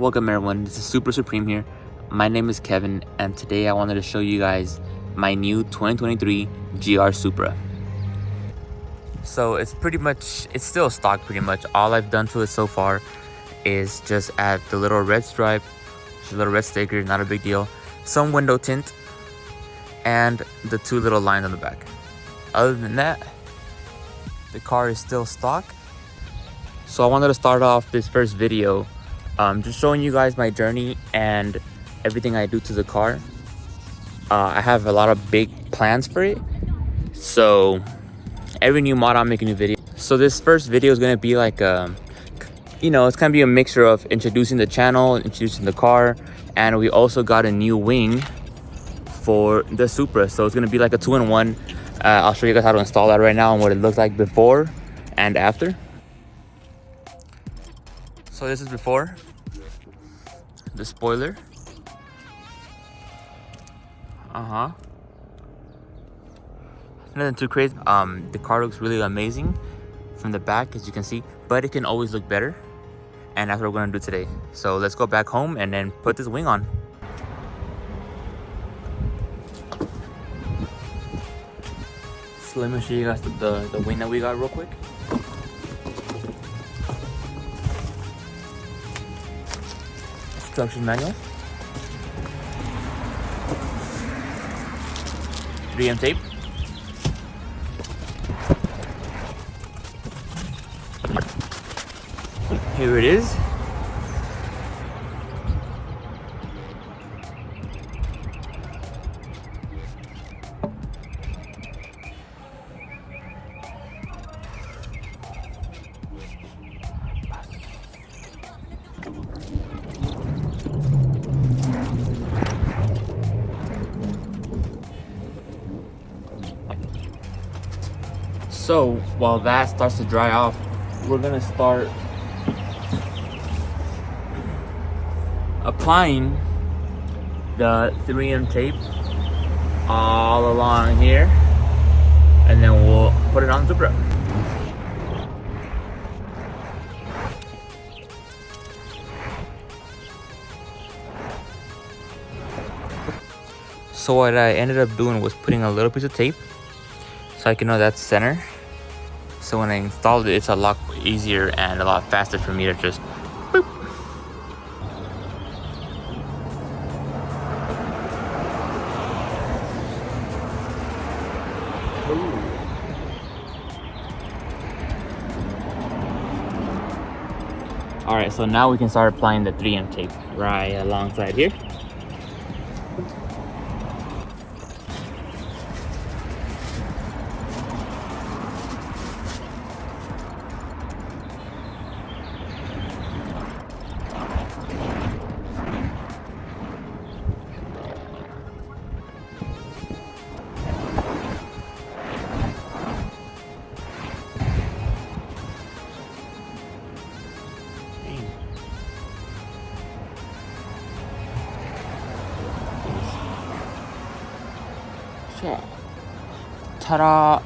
Welcome everyone, this is Super Supreme here. My name is Kevin and today I wanted to show you guys my new 2023 GR Supra. So it's still stock pretty much. All I've done to it so far is just add the little red stripe, the little red sticker, not a big deal. Some window tint and the two little lines on the back. Other than that, the car is still stock. So I wanted to start off this first video just showing you guys my journey and everything I do to the car. I have a lot of big plans for it, so every new mod I'll make a new video. So this first video is going to be like it's going to be a mixture of introducing the channel, introducing the car, and we also got a new wing for the Supra, so it's going to be like a 2-in-1. I'll show you guys how to install that right now and what it looks like before and after. So this is before, the spoiler. Nothing too crazy. The car looks really amazing from the back, as you can see, but it can always look better, and that's what we're gonna do today. So let's go back home and then put this wing on. So let me show you guys the wing that we got real quick. Instruction manual, 3M tape, here it is. So while that starts to dry off, we're gonna start applying the 3M tape all along here, and then we'll put it on the Supra. So what I ended up doing was putting a little piece of tape so I can know that's center. So when I installed it, it's a lot easier and a lot faster for me to just boop. All right, so now we can start applying the 3M tape right alongside here. Ta-da!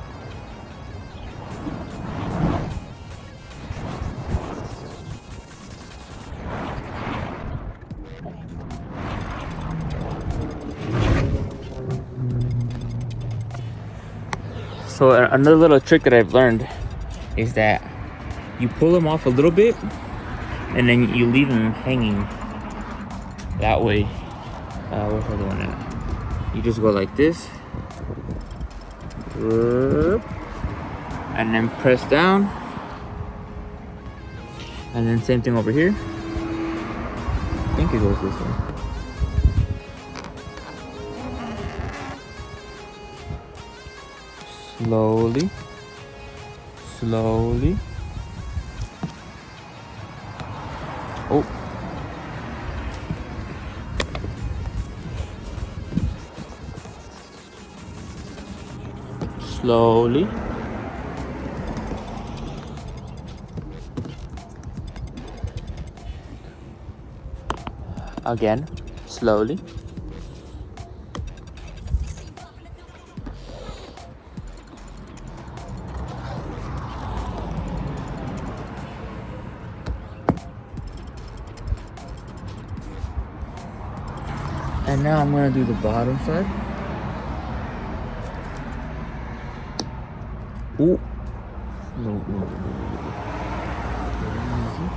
So another little trick that I've learned is that you pull them off a little bit and then you leave them hanging that way. Where's the other one at? You just go like this, and then press down, and then same thing over here. I think it goes this way. Slowly, slowly. Oh. Slowly. Again, slowly. And now I'm gonna do the bottom side. Oh, no. Easy.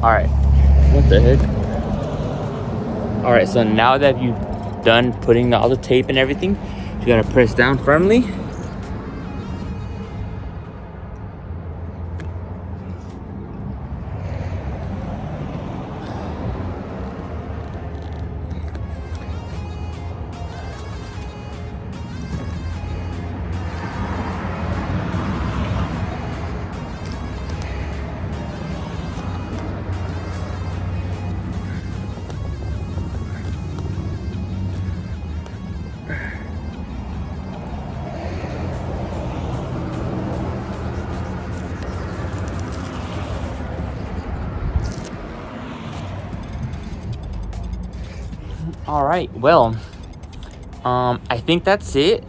Alright, what the heck? Alright, so now that you've done putting all the tape and everything, you gotta press down firmly. All right, well, I think that's it.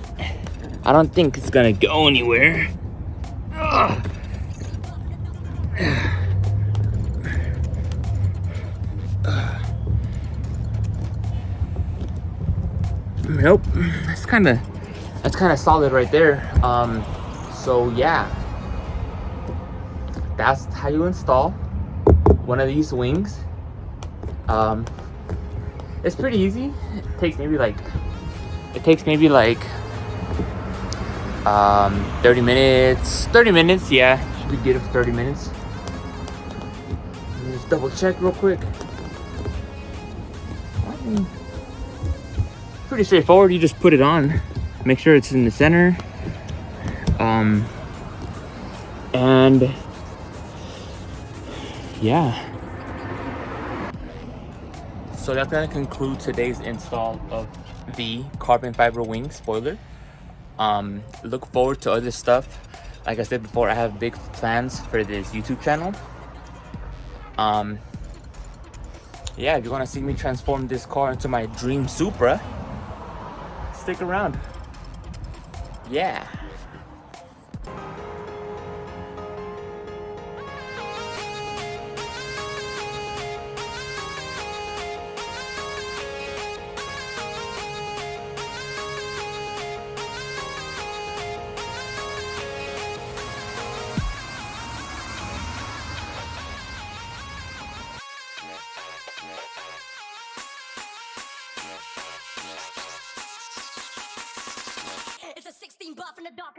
I don't think it's gonna go anywhere. Ugh. Nope, that's kind of solid right there. So yeah, that's how you install one of these wings. It's pretty easy. It takes maybe like 30 minutes. 30 minutes, yeah, should be good for 30 minutes. Let me just double check real quick. Pretty straightforward. You just put it on, make sure it's in the center, and yeah. So that's gonna conclude today's install of the carbon fiber wing spoiler. Look forward to other stuff. Like I said before, I have big plans for this YouTube channel. Yeah, if you want to see me transform this car into my dream Supra, stick around. Yeah. It's a 16 buff in the dark.